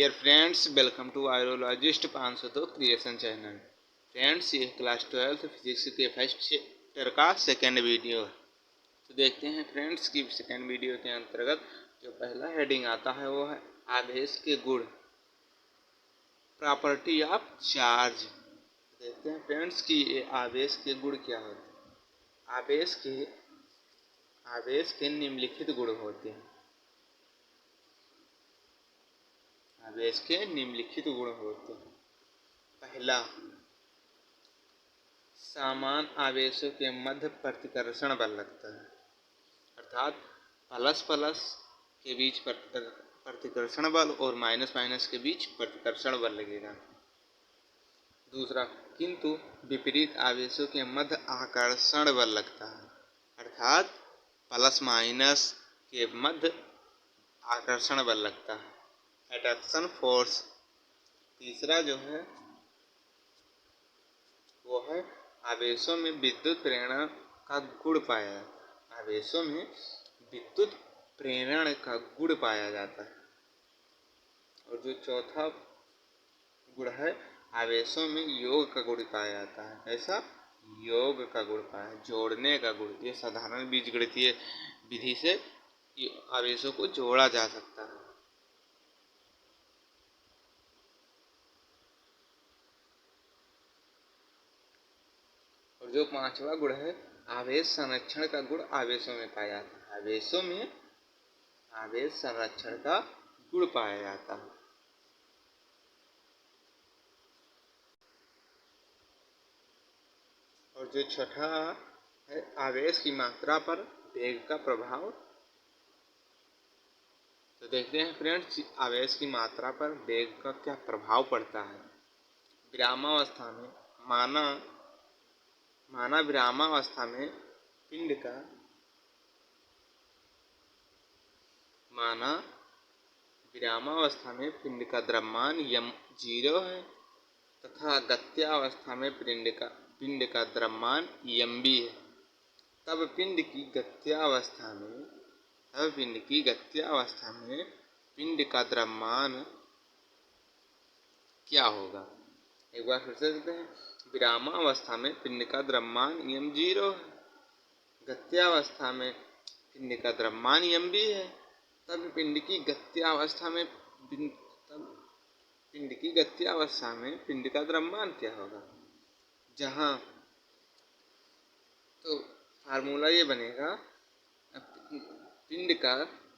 Dear friends, welcome to virologist 502 creation channel. Friends, ये class 12 physics के first chapter का second video है। तो देखते हैं फ्रेंड्स कि सेकेंड वीडियो के अंतर्गत जो पहला हेडिंग आता है वो है आवेश के गुण, प्रॉपर्टी ऑफ चार्ज। देखते हैं फ्रेंड्स कि ये आवेश के गुण क्या होते हैं। आवेश के निम्नलिखित गुण होते हैं। आवेश के निम्नलिखित गुण होते हैं। पहला, समान आवेशों के मध्य प्रतिकर्षण बल लगता है, अर्थात प्लस प्लस के बीच प्रतिकर्षण बल और माइनस माइनस के बीच प्रतिकर्षण बल लगेगा। दूसरा, किंतु विपरीत आवेशों के मध्य आकर्षण बल लगता है, अर्थात प्लस माइनस के मध्य आकर्षण बल लगता है, अट्रैक्शन फोर्स। तीसरा जो है वो है आवेशों में विद्युत प्रेरण का गुण पाया। आवेशों में विद्युत प्रेरण का गुण पाया जाता है। और जो चौथा गुण है, आवेशों में योग का गुण पाया जाता है। ऐसा योग का गुण पाया, जोड़ने का गुण। ये साधारण बीजगणितीय विधि से आवेशों को जोड़ा जा सकता है। और जो पांचवा गुण है, आवेश संरक्षण का गुण आवेशों में पाया जाता है। आवेशों में आवेश संरक्षण का गुण पाया जाता है। और जो छठा है, आवेश की मात्रा पर वेग का प्रभाव। तो देखते हैं फ्रेंड्स, आवेश की मात्रा पर वेग का क्या प्रभाव पड़ता है। विरामावस्था में माना विरामावस्था में पिंड का द्रव्यमान m0 है तथा गत्यावस्था में पिंड का द्रव्यमान mb है। तब पिंड की गत्यावस्था में पिंड का द्रव्यमान क्या होगा। एक बार फिर से देखते हैं। विरामावस्था में पिंड का द्रव्यमान m0 है, गत्यावस्था में पिंड का द्रव्यमान mb है। तब पिंड की गत्यावस्था में पिंड का द्रव्यमान क्या होगा। जहाँ तो फार्मूला ये बनेगा, पिंड का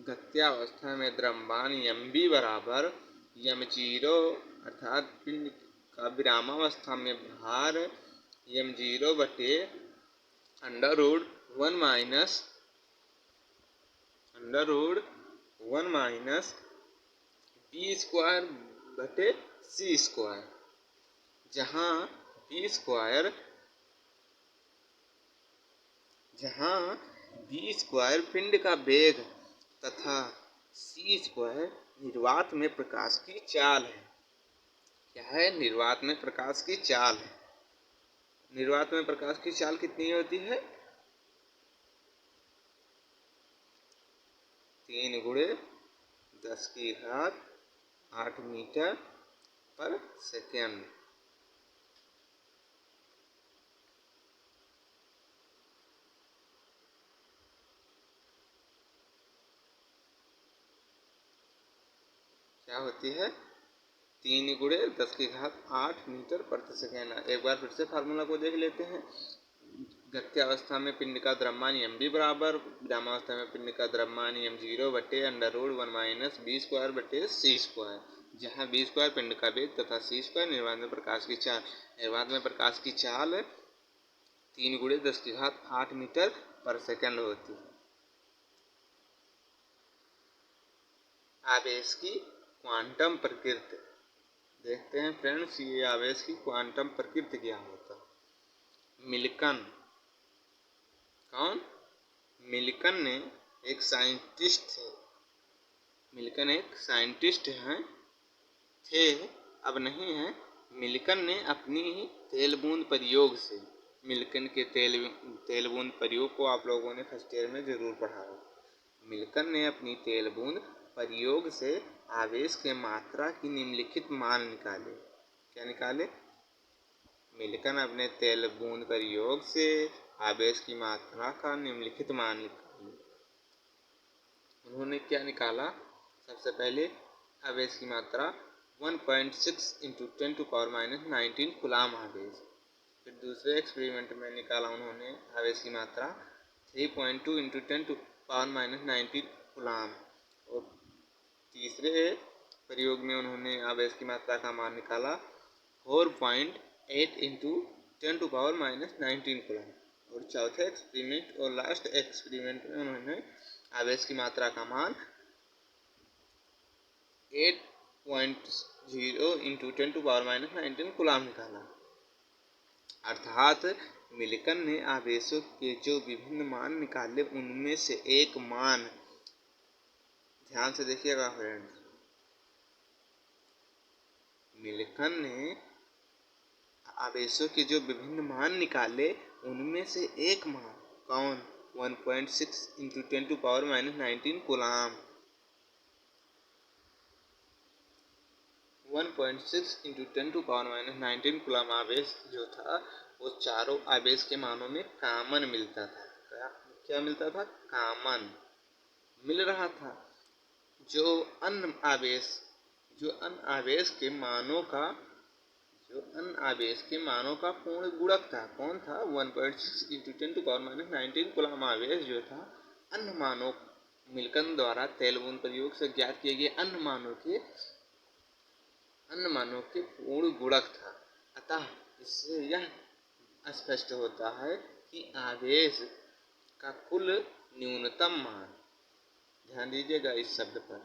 गत्यावस्था में द्रव्यमान mb बराबर m0, अर्थात पिंड का विरामावस्था में भार m0 बटे √1 माइनस b² बटे c², जहाँ b² पिंड का वेग तथा c² निर्वात में प्रकाश की चाल है। क्या है? निर्वात में प्रकाश की चाल है। निर्वात में प्रकाश की चाल कितनी होती है? 3 × 10⁸ मीटर पर सेकेंड। क्या होती है? 3 × 10⁸ मीटर प्रति सेकेंड। एक बार फिर से फार्मूला को देख लेते हैं। गत्यावस्था में पिंड का द्रव्यमान mb बराबर विरामावस्था में पिंड का द्रव्यमान m0 बटे √1 माइनस b² बटे c², जहाँ b² पिंड का वेग तथा c² निर्वात में प्रकाश की चाल। निर्वात में प्रकाश की चाल 3 × 10⁸ मीटर पर सेकेंड होती है। आवेश की क्वांटम प्रकृति। देखते हैं फ्रेंड्स, ये आवेश की क्वांटम प्रकृति क्या होता है। मिल्कन, कौन? मिल्कन ने एक साइंटिस्ट थे, अब नहीं है। मिल्कन ने अपनी तेल बूंद प्रयोग से, मिल्कन के तेल बूंद प्रयोग को आप लोगों ने फर्स्ट ईयर में जरूर पढ़ा होगा। मिल्कन ने अपनी तेल बूंद प्रयोग से आवेश के मात्रा की निम्नलिखित मान निकाले। क्या निकाले? मिल्टन अपने तेल बूंद प्रयोग से आवेश की मात्रा का निम्नलिखित मान निकाले। उन्होंने क्या निकाला? सबसे पहले आवेश की मात्रा 1.6 इंटू 10⁻⁹ कूलाम आवेश। फिर दूसरे एक्सपेरिमेंट में निकाला उन्होंने आवेश की मात्रा 3.2 इंटू 10⁻⁹ कूलाम। और तीसरे प्रयोग में उन्होंने आवेश की मात्रा का मान निकाला 4.8 इंटू 10⁻⁹ कूलाम। और चौथे एक्सपेरिमेंट और लास्ट एक्सपेरिमेंट में उन्होंने आवेश की मात्रा का मान 8.0 इंटू 10⁻⁹ कूलाम निकाला। अर्थात मिल्टन ने आवेशों के जो विभिन्न मान निकाले उनमें से एक मान, ध्यान से देखिएगा फ्रेंड्स, मिल्टन ने आवेशों के जो विभिन्न मान निकाले उनमें से एक मान, कौन? 1.6 इंटू 10⁻⁹ कूलाम। 1.6 इंटू 10⁻⁹ कूलाम आवेश जो था वो चारों आवेश के मानों में कॉमन मिलता था। क्या मिलता था? कॉमन मिल रहा था। जो अन्य आवेश के मानों का पूर्ण गुणक था, कौन था? 1.6 इंटू 10⁻⁹ कूलाम आवेश जो था अन्य मानों, मिल्टन द्वारा तेल बूंद प्रयोग से ज्ञात किए गए अन्य मानों के पूर्ण गुणक था। अतः इससे यह स्पष्ट होता है कि आवेश का कुल न्यूनतम मान, ध्यान दीजिएगा इस शब्द पर,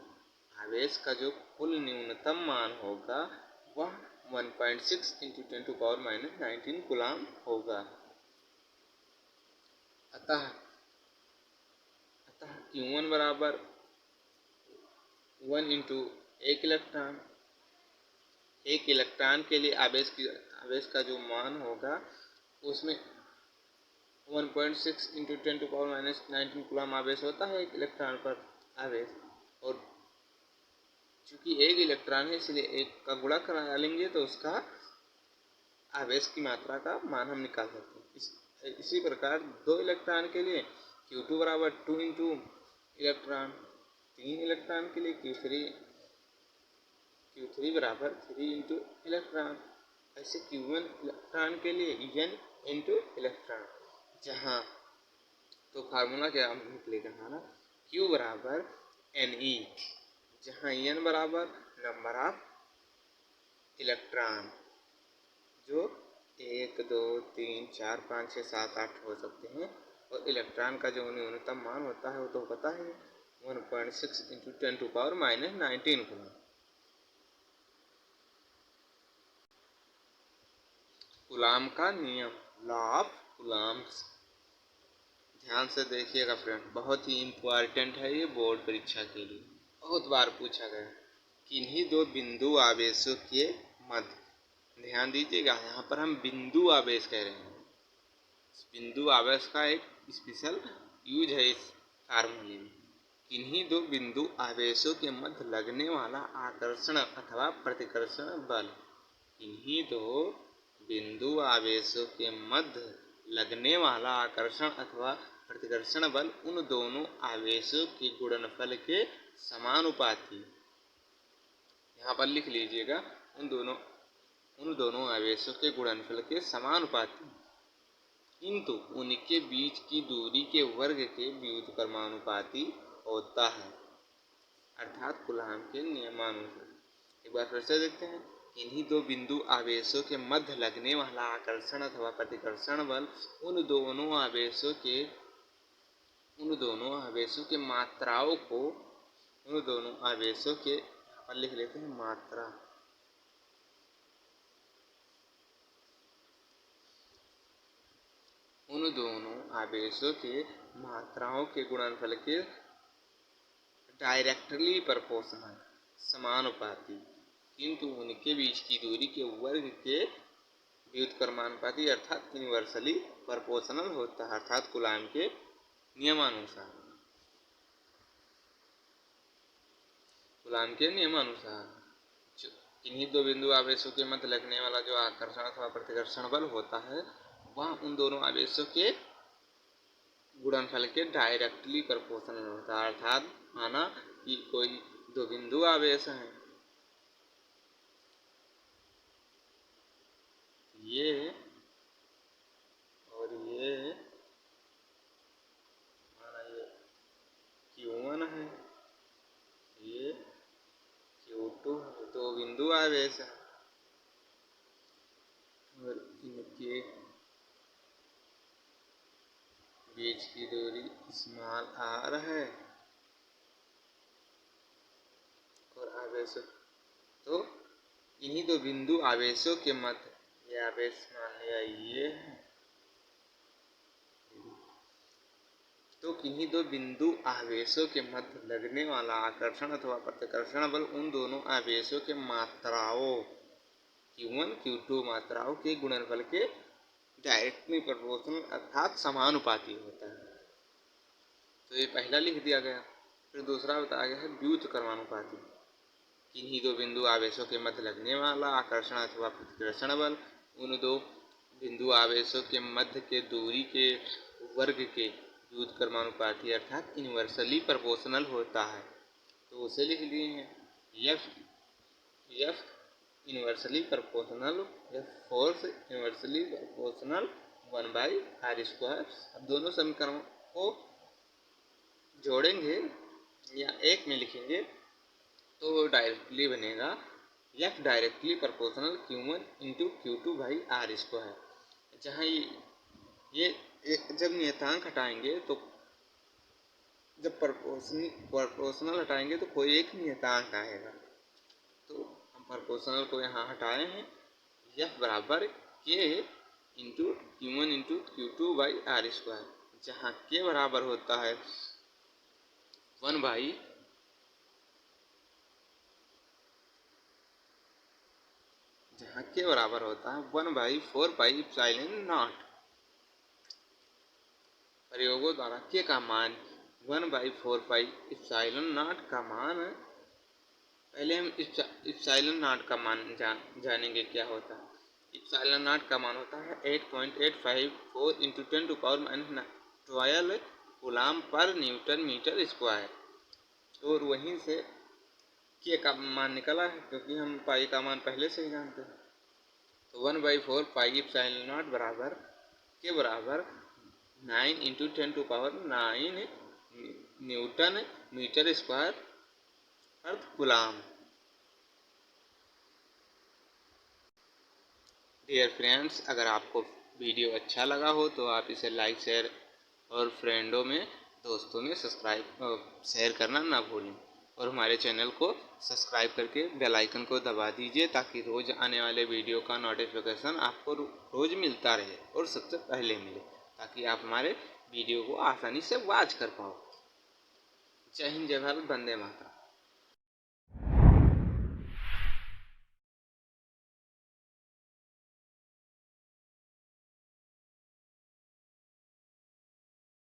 आवेश का जो कुल न्यूनतम मान होगा वह 1.6 इंटू 10⁻⁹ कूलाम होगा। अतः Q1 बराबर 1 इंटू 1 इलेक्ट्रॉन। एक इलेक्ट्रॉन के लिए आवेश का जो मान होगा उसमें 1.6 इंटू 10⁻⁹ कूलाम आवेश होता है एक इलेक्ट्रॉन पर आवेश। और चूंकि एक इलेक्ट्रॉन है इसलिए एक का गुणा करा लेंगे तो उसका आवेश की मात्रा का मान हम निकाल सकते हैं। इसी प्रकार दो इलेक्ट्रॉन के लिए Q2 बराबर 2 इंटू इलेक्ट्रॉन, 3 इलेक्ट्रॉन के लिए Q3 बराबर 3 इंटू इलेक्ट्रॉन। ऐसे Q1 इलेक्ट्रॉन के लिए N इंटू इलेक्ट्रॉन। जहाँ तो फार्मूला क्या निकलेगा हमारा? Q बराबर Ne, जहाँ N बराबर नंबर ऑफ इलेक्ट्रॉन जो 1 2 3 4 5 6 7 8 हो सकते हैं। और इलेक्ट्रॉन का जो न्यूनतम मान होता है वो तो पता है 1.6 इंटू 10⁻⁹ कूलाम। कूलाम का नियम, लॉ ऑफ कूलाम्स, ध्यान से देखिएगा फ्रेंड, बहुत ही इम्पोर्टेंट है ये बोर्ड परीक्षा के लिए, बहुत बार पूछा गया। किन्हीं दो बिंदु आवेशों के मध्य, ध्यान दीजिएगा यहाँ पर हम बिंदु आवेश कह रहे हैं। बिंदु आवेश का एक स्पेशल यूज है इस फार्मूले में। किन्हीं दो बिंदु आवेशों के मध्य लगने वाला आकर्षण अथवा प्रतिकर्षण बल। किन्हीं दो बिंदु आवेशों के मध्य लगने वाला आकर्षण अथवा प्रतिकर्षण बल उन दोनों आवेशों के गुणनफल के समानुपाती। यहाँ पर लिख लीजिएगा, उन दोनों आवेशों के गुणनफल के समानुपाती, किंतु उनके बीच की दूरी के वर्ग के व्युत्क्रमानुपाती होता है, अर्थात कूलाम के नियमानुसार। एक बार फिर से देखते हैं। इन्हीं दो बिंदु आवेशों के मध्य लगने वाला आकर्षण अथवा प्रतिकर्षण बल उन दोनों आवेशों के मात्राओं को, उन दोनों आवेशों के, यहाँ पर लिख लेते हैं मात्रा, उन दोनों आवेशों के मात्राओं के गुणनफल के डायरेक्टली प्रोपोर्शनल, समानुपाती, किंतु उनके बीच की दूरी के वर्ग के व्युत्क्रमानुपाती अर्थात इनवर्सली प्रोपोर्शनल होता है, अर्थात कूलाम के नियमानुसार। कूलाम के नियमानुसार इन्हीं दो बिंदु आवेशों के मध्य लगने वाला जो आकर्षण अथवा प्रतिकर्षण बल होता है वह उन दोनों आवेशों के गुणनफल के डायरेक्टली प्रोपोर्शनल होता है। अर्थात माना कि कोई दो बिंदु आवेश हैं, ये और ये, माना ये Q1 है, ये Q2 है, दो बिंदु आवेश है और इनके बीच की दूरी स्मॉल r है और आवेश, तो इन्हीं दो बिंदु आवेशों के मध्य, ये आवेश मान लिया ये है, तो किन्हीं दो बिंदु आवेशों के मध्य लगने वाला आकर्षण अथवा प्रतिकर्षण बल उन दोनों आवेशों के मात्राओं Q1 Q2 मात्राओं के गुणनफल के डायरेक्टली प्रोपोर्शनल अर्थात समानुपाती होता है। तो ये पहला लिख दिया गया। फिर दूसरा बताया गया है व्युत्क्रमानुपाती। किन्हीं दो बिंदु आवेशों के मध्य लगने वाला आकर्षण अथवा प्रतिकर्षण बल उन दो बिंदु आवेशों के मध्य के दूरी के वर्ग के व्युत्क्रमानुपाती अर्थात इनवर्सली प्रोपोर्शनल होता है। तो उसे लिख लिए हैं F inversely proportional, F force inversely proportional 1/r²। अब दोनों समीकरणों को जोड़ेंगे या एक में लिखेंगे तो डायरेक्टली बनेगा F directly proportional Q1 into Q2/r²। जहाँ ये जब नियतांक हटाएंगे तो जब प्रोपोर्शनल हटाएंगे तो कोई एक नियतांक आएगा। तो हम प्रोपोर्शनल को यहाँ हटाए हैं। F बराबर K into Q1 into Q2/r², जहाँ K बराबर होता है 1/4πε0। प्रयोगों द्वारा K का मान 1/4πε0 का मान, पहले हम ε0 का मान जानेंगे क्या होता है। ε0 का मान होता है 8.854 इंटू 10⁻12 कूलाम पर न्यूटन मीटर स्क्वायर। और वहीं से K का मान निकला है क्योंकि हम पाई का मान पहले से ही जानते हैं। तो 1/4πε0 बराबर K बराबर 9 इंटू 10⁹ न्यूटन मीटर स्क्वायर अर्थ कूलाम। डियर फ्रेंड्स, अगर आपको वीडियो अच्छा लगा हो तो आप इसे लाइक शेयर और फ्रेंडों में, दोस्तों में शेयर करना ना भूलें और हमारे चैनल को सब्सक्राइब करके बेल आइकन को दबा दीजिए ताकि रोज़ आने वाले वीडियो का नोटिफिकेशन आपको रोज़ मिलता रहे और सबसे पहले मिले, ताकि आप हमारे वीडियो को आसानी से वॉच कर पाओ। जय हिंद, जय भारत, वंदे मातरम।